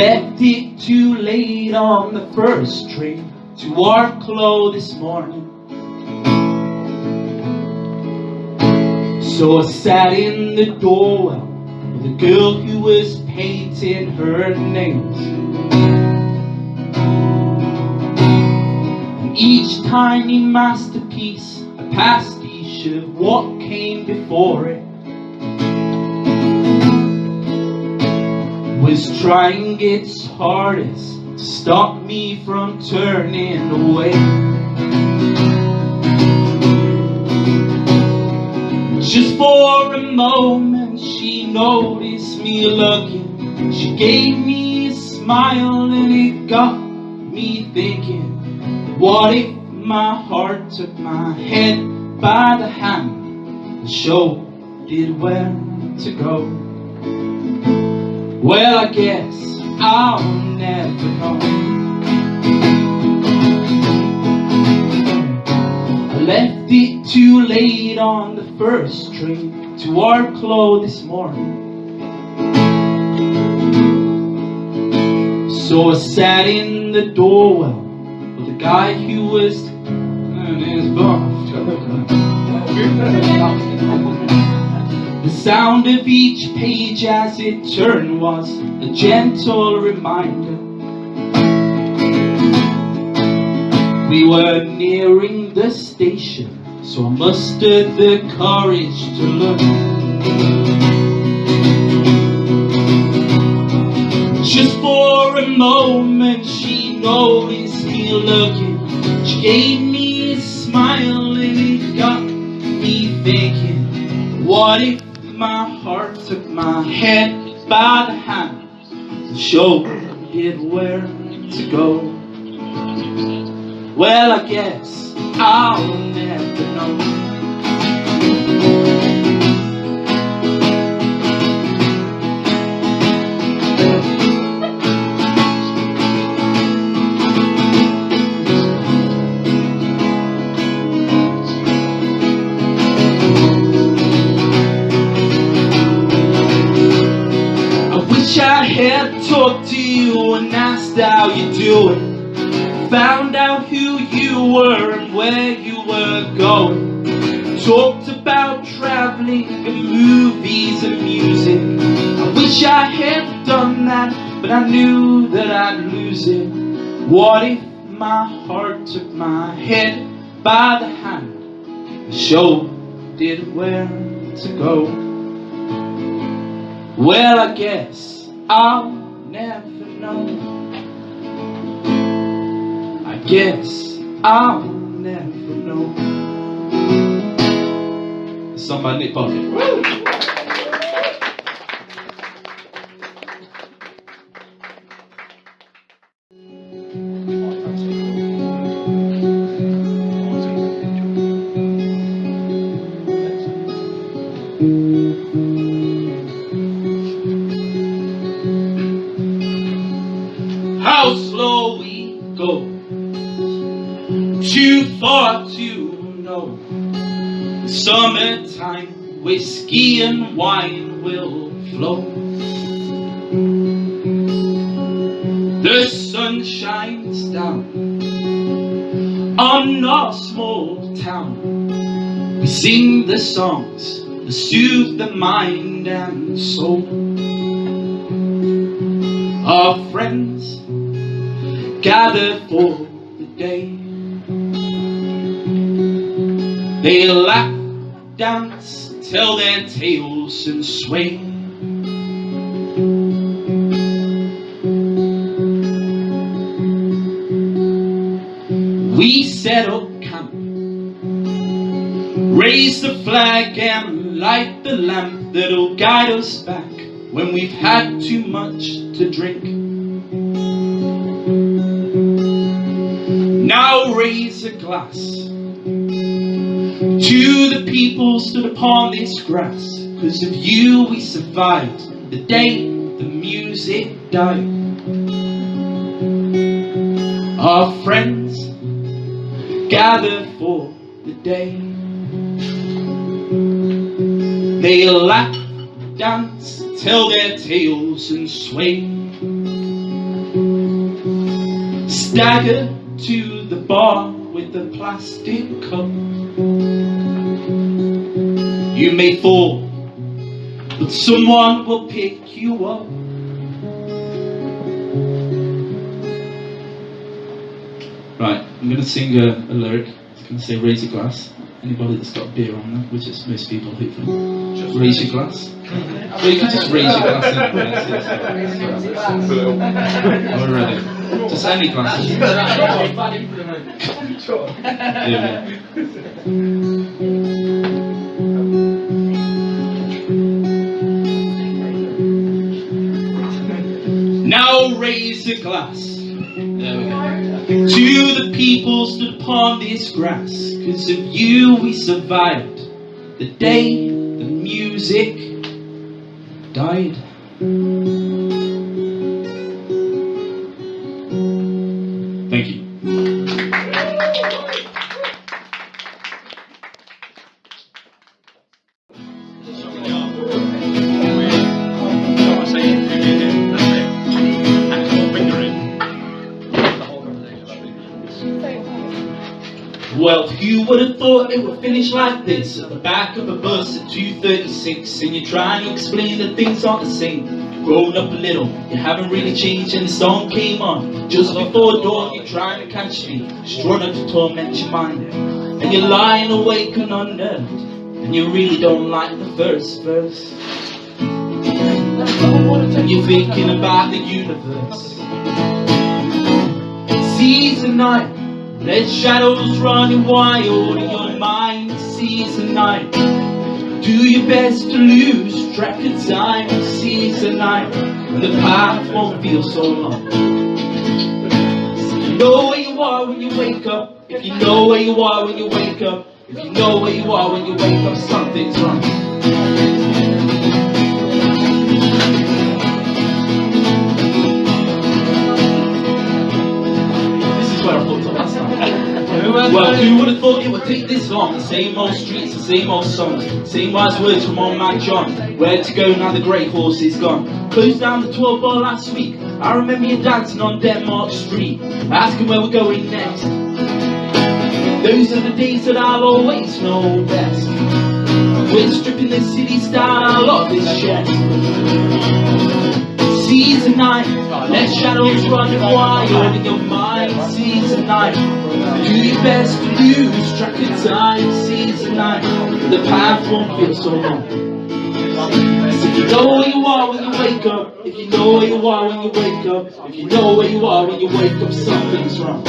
left it too late on the first train to Arklow this morning. So I sat in the doorwell with a girl who was painting her nails. And each tiny masterpiece, a pastiche of what came before it, was trying its hardest to stop me from turning away. Just for a moment she noticed me looking. She gave me a smile and it got me thinking, what if my heart took my head by the hand and showed it where to go? Well, I guess I'll never know. I left it too late on the first train to Arklow this morning. So I sat in the doorwell with a guy who was the sound of each page as it turned was a gentle reminder. We were nearing the station, so I mustered the courage to look. Just for a moment she noticed me looking. She gave me a smile and it got me thinking, what if my heart took my head by the hand and showed it where to go? Well, I guess I'll never know. I had talked to you and asked how you doing, found out who you were and where you were going, talked about traveling and movies and music. I wish I had done that, but I knew that I'd lose it. What if my heart took my head by the hand and showed it where to go? Well, I guess I'll never know. I guess I'll never know. Somebody nick pocket. How slow we go, too far to know. Summertime, whiskey and wine will flow. The sun shines down on our small town. We sing the songs that soothe the mind and soul. Our friends gather for the day. They laugh, dance, tell their tales and sway. We set up camp, raise the flag and light the lamp that'll guide us back when we've had too much to drink. Now raise a glass to the people stood upon this grass. 'Cause of you we survived the day the music died. Our friends gather for the day. They laugh, dance, tell their tales and sway. stagger to the bar with a plastic cup. You may fall, but someone will pick you up. Right, I'm going to sing a lyric. It's going to say raise your glass. Anybody that's got beer on them, which is most people, hopefully. Just raise your glass. Well, you can just raise your glass anyway. We're ready. Just any glasses. Now raise a glass. There we go. To the people stood upon this grass. 'Cause of you we survived the day the music died. Thank you. Well, who would have thought it would finish like this? At the back of a bus at 2:36, and you're trying to explain that things aren't the same. Grown up a little, you haven't really changed, and the song came on just before dawn. You're trying to catch me, strung up to torment your mind, and you're lying awake and unnerved, and you really don't like the first verse, and you're thinking about the universe. Season 9. Let shadows running wild in your mind. Season 9. Do your best to lose track of time. Season 9. And the path won't feel so long. If you know where you are when you wake up. If you know where you are when you wake up. If you know where you are when you wake up, something's wrong. Well, who would have thought it would take this long? The same old streets, the same old songs, same wise words from old man John. Where to go now the grey horse is gone? Closed down the 12 bar last week. I remember you dancing on Denmark Street, asking where we're going next. Those are the days that I'll always know best. We're stripping the city down, I love this shed. Season 9, let shadows run wild in your mind. Season 9, do your best to lose track of time. Season 9, the path won't feel so long. So if you know where you are when you wake up, if you know where you are when you wake up, if you know where you are when you wake up, something's wrong.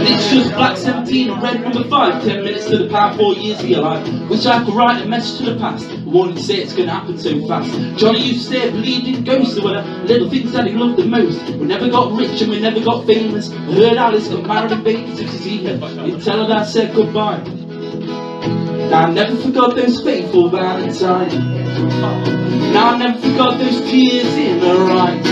It's just black 17 and red number 5. 10 minutes to the power, 4 years of your life. Wish I could write a message to the past, a warning to say it's gonna happen so fast. Johnny used to say, believed in ghosts. There were the little things that he loved the most. We never got rich and we never got famous. I heard Alice got married and babies to see her. You'd tell her that I said goodbye. Now I never forgot those faithful valentines. Now I never forgot those tears in her eyes.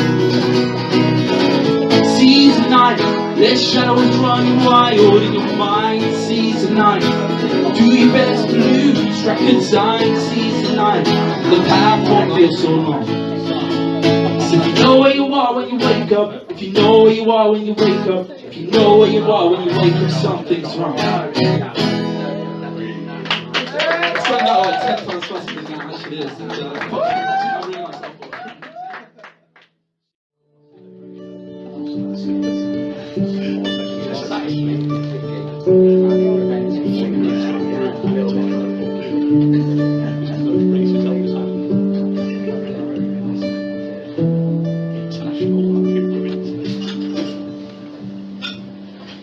Season 9, let shadows run wild in your mind. Season 9, do your best to lose track of time. Season 9, the path won't feel so long. So if you know where you are when you wake up, if you know where you are when you wake up, if you know where you are when you wake up, something's wrong. It's like that like 10 times faster than that actually is.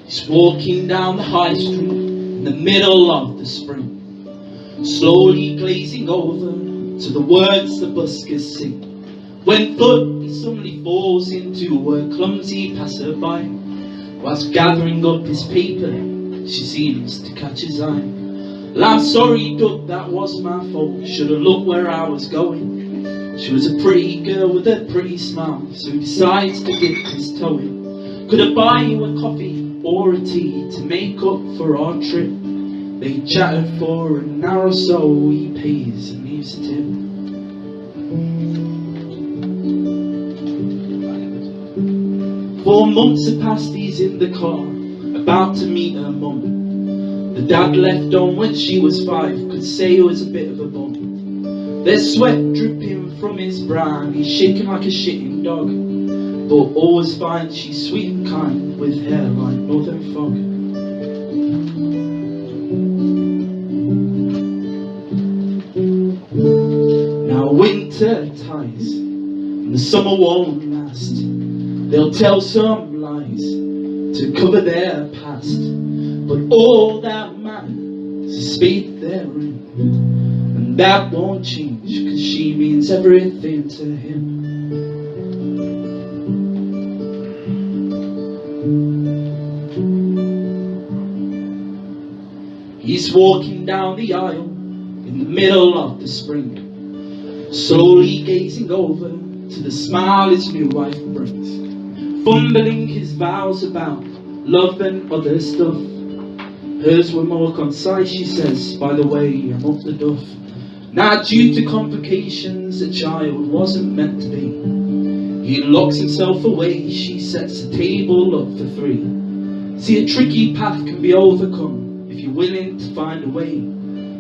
He's walking down the high street in the middle of the spring, slowly glazing over to the words the buskers sing. When foot he suddenly falls into a clumsy passerby. Whilst gathering up his paper, she seems to catch his eye. Well, I'm sorry, Doug, that was my fault. Should've looked where I was going. She was a pretty girl with a pretty smile, so he decides to dip his toe in. Could I buy you a coffee or a tea to make up for our trip? They chatted for an hour or so. He pays and leaves a tip. 4 months have passed, he's in the car, about to meet her mum. The dad left on when she was 5, could say he was a bit of a bum. There's sweat dripping from his brow, he's shaking like a shitting dog. But always finds she's sweet and kind, with hair like northern fog. Now winter ties, and the summer won't last. They'll tell some lies to cover their past, but all that matters is the spade they're in, and that won't change, 'cause she means everything to him. He's walking down the aisle in the middle of the spring, slowly gazing over to the smile his new wife brings, fumbling his vows about love and other stuff. Hers were more concise, she says, by the way, I'm up the duff. Now due to complications, the child wasn't meant to be. He locks himself away, she sets the table up for 3. See, a tricky path can be overcome if you're willing to find a way.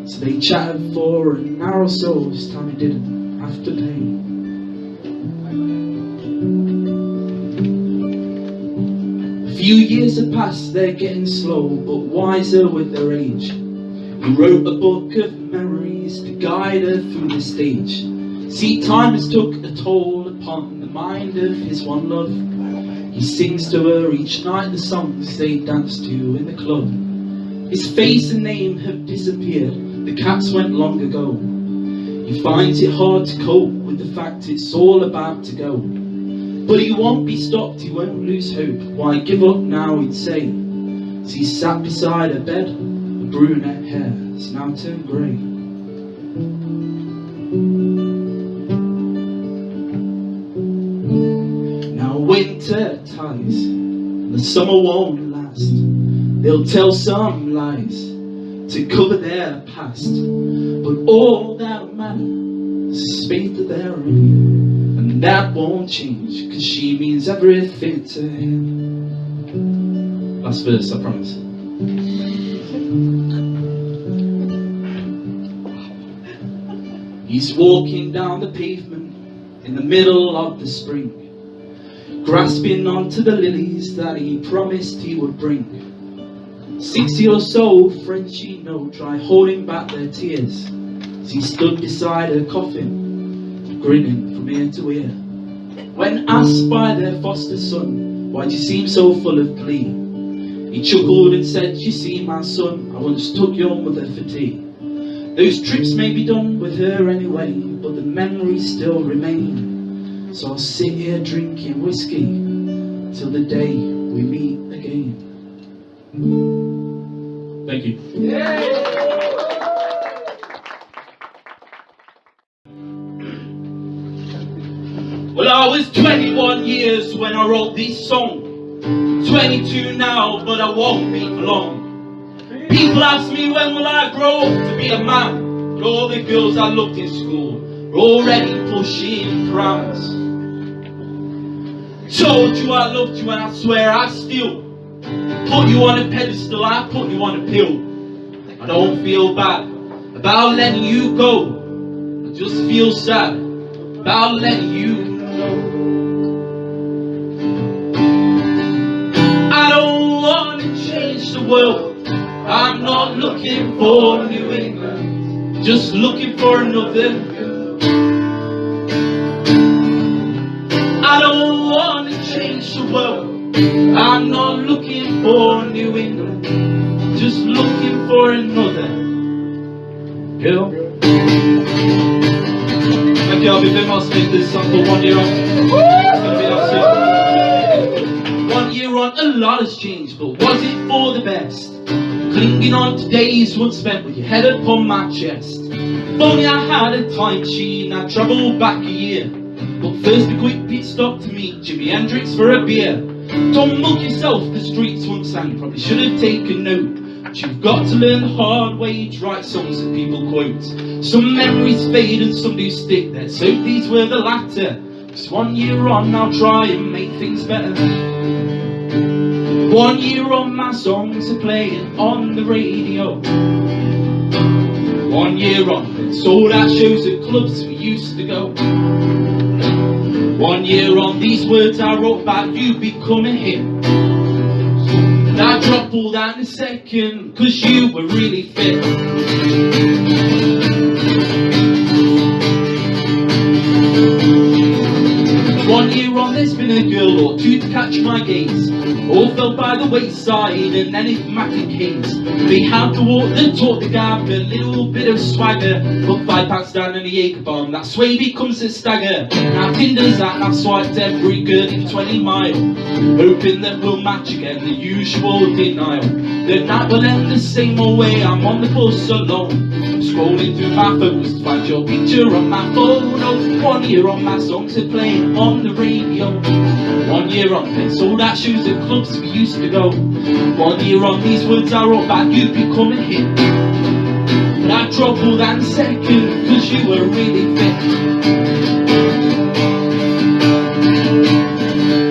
So they chatted for an hour or so, this time he didn't have to pay. A few years have passed, they're getting slow, but wiser with their age. He wrote a book of memories to guide her through the stage. See, time has took a toll upon the mind of his one love. He sings to her each night the songs they dance to in the club. His face and name have disappeared, the cats went long ago. He finds it hard to cope with the fact it's all about to go. But he won't be stopped, he won't lose hope. Why give up now, he'd say. As he sat beside her bed, her brunette hair has now turned grey. Now winter ties, the summer won't last. They'll tell some lies to cover their past, but all that matters is the spade that they're in, and that won't change, 'cause she means everything to him. Last verse, I promise. He's walking down the pavement in the middle of the spring, grasping onto the lilies that he promised he would bring. 60 or so friends she know try holding back their tears, as he stood beside her coffin, grinning from ear to ear. When asked by their foster son, why do you seem so full of glee, he chuckled and said, you see my son, I once took your mother for tea. Those trips may be done with her anyway, but the memories still remain. So I'll sit here drinking whiskey till the day we meet again. Thank you. Well, I was 21 years when I wrote this song. 22 now, but I won't be for long. People ask me when will I grow up to be a man, but all the girls I looked in school were already pushing prams. Told you I loved you and I swear I still put you on a pedestal, I put you on a pill. I don't feel bad about letting you go, I just feel sad about letting you go. I don't want to change the world, I'm not looking for New England, just looking for another girl. I don't want to change the world, I'm not looking for New England, just looking for another girl. Thank you, I'll be doing my speak this song for 1 year on. It's gonna be that soon. 1 year on, a lot has changed, but was it for the best? Clinging on to days once spent with your head upon my chest. If only I had a time machine, I'd travel back a year. But first a quick pit stop to meet Jimi Hendrix for a beer. Don't mug yourself, the streets once sang, probably should have taken note. But you've got to learn the hard way to write songs that people quote. Some memories fade and some do stick, let's hope these were the latter. 'Cause 1 year on I'll try and make things better. 1 year on my songs are playing on the radio. 1 year on, sold out shows at clubs we used to go. 1 year on, these words I wrote about you become a hit. And I dropped all that in a second, cause you were really fit. 1 year on, there's been a girl or two to catch my gaze. All fell by the wayside and then it mattered case. They had to walk the talk, the gab, a little bit of swagger. Put 5 pounds down in the acre bomb, that sway becomes a stagger. Now Tinder's out and I've swiped every girl in 20 mile, hoping that we'll match again, the usual denial. The night will end the same old way, I'm on the bus alone, scrolling through my photos to find your picture on my phone. Oh, 1 year on, my songs are playing on the radio. 1 year on, they sold out shoes at clubs we used to go. 1 year on, these words I wrote about you become a hit. But I dropped all that in a second, cause you were really fit.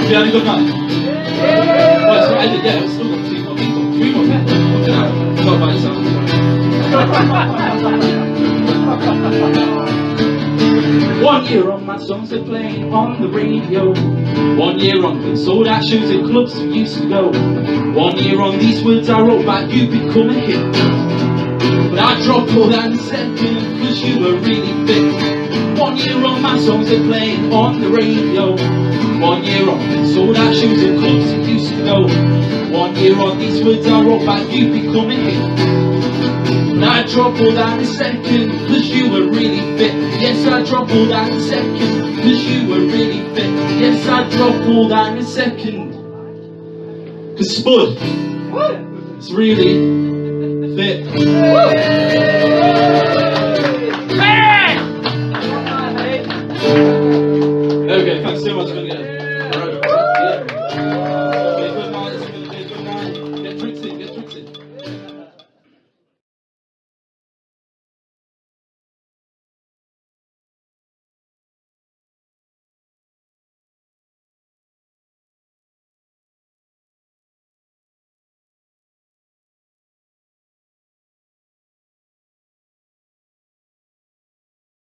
You had a good night? Yeah! Well, so I did, yeah, I've still got 2 more people. 3 more people. Okay, now, not by yourself. 1 year on, my songs are playing on the radio. 1 year on, they sold out shows at clubs we used to go. 1 year on, these words I wrote about you become a hit. But I dropped all that in a second, cause you were really fit. 1 year on, my songs are playing on the radio. 1 year on, they sold out shows at clubs we used to go. 1 year on, these words I wrote about you become a hit. And I drop all that in a second, cause you were really fit. Yes, I drop all that in a second, cause you were really fit. Yes, I drop all that in a second, cause Spud is really fit.